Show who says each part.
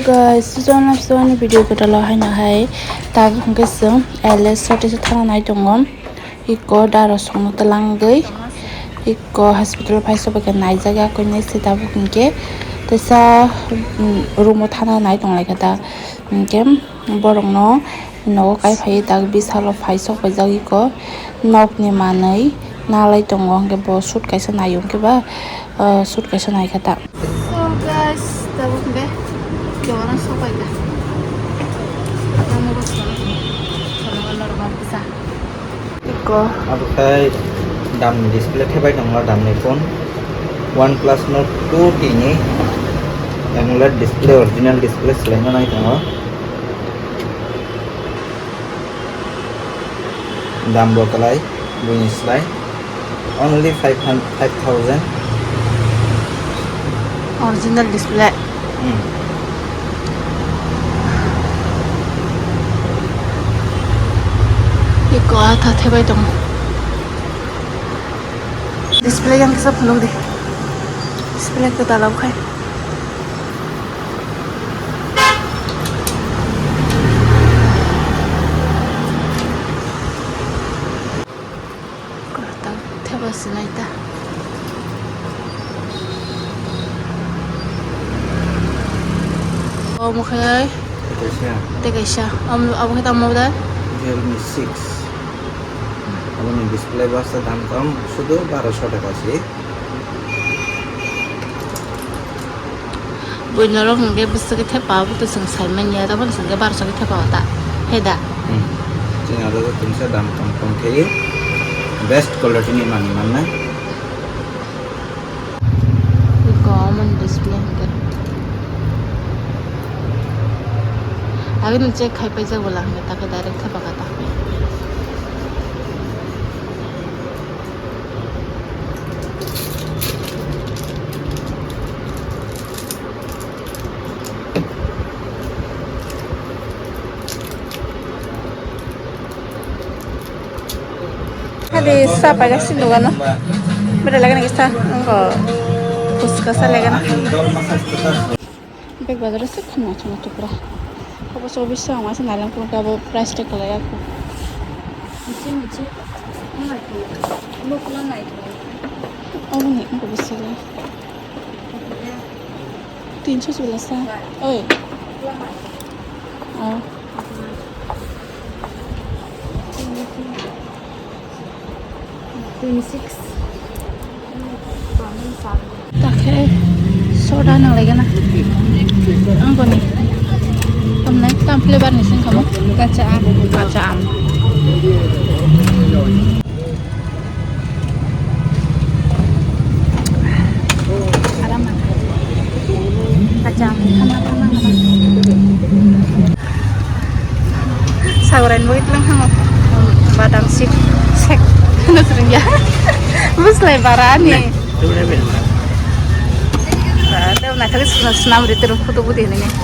Speaker 1: guys, sesuatu video kita lah hanya hai, tapi mungkin sem, LS satu tanah naik dongom, iko darah song telanggai, iko hospital paisa bagian naik jaga aku ini setiap mungkin, desa rumah tanah naik dong lagi kata, mungkin borong no kai pai tak bisa lo paisa baca iko, nok ni manai, nalai dongom ke bos shoot kaisa naik ke ba, shoot kaisa naik kata. So guys, tahu mungkin. Orang sopa ya, yang ngurus kalau normal bisa. Iko.
Speaker 2: Aku kai dam display terbaik nomor dam ni phone OnePlus Note 2 ini AMOLED display original display selain naik nomor dam berkelai bunyi slide only 5,000
Speaker 1: original display. Iko ata terbaik dong. Display yang kita penuh deh. Display ke dalam kai. Kau terbaik slide dah. Oh mungkin. Tegaknya. Apa kita mau dah?
Speaker 2: Realme 6 ini display bahasa dalam kam sudah 1200 টাকা sih.
Speaker 1: Bener loh, nggak bisa kita pakai tuh sengsalman ya, tapi nggak bisa kita pakai tak, heda.
Speaker 2: Jadi ada tuh tulisan dalam kam kayak best quality nih mana.
Speaker 1: Common display kan. Lagi nih cek kai pajak bola, nggak tak direct kita pakai tak. Ada siapa yang sih doang? Berada lagi nih kita, enggak, puskasa lagi nih. Baik bazar sih kan macam itu pula. Apa sih bisa masih nalang pun kalau price tag kalau ya aku. Macam, mana itu? Lu pulang naik. Oh ini, enggak bisa lah. 311. Oh. Oh. Tak soda nang lagi na. Angko nih. Kamu naik tam flavor nih sih kamu? Kacang. Ada mana? Kacang. Sama. Saguran buat lang kamu. Badang sik. Ano sering ya? Mas lebaran nih. Ada nak kali senam di terus foto putih ini.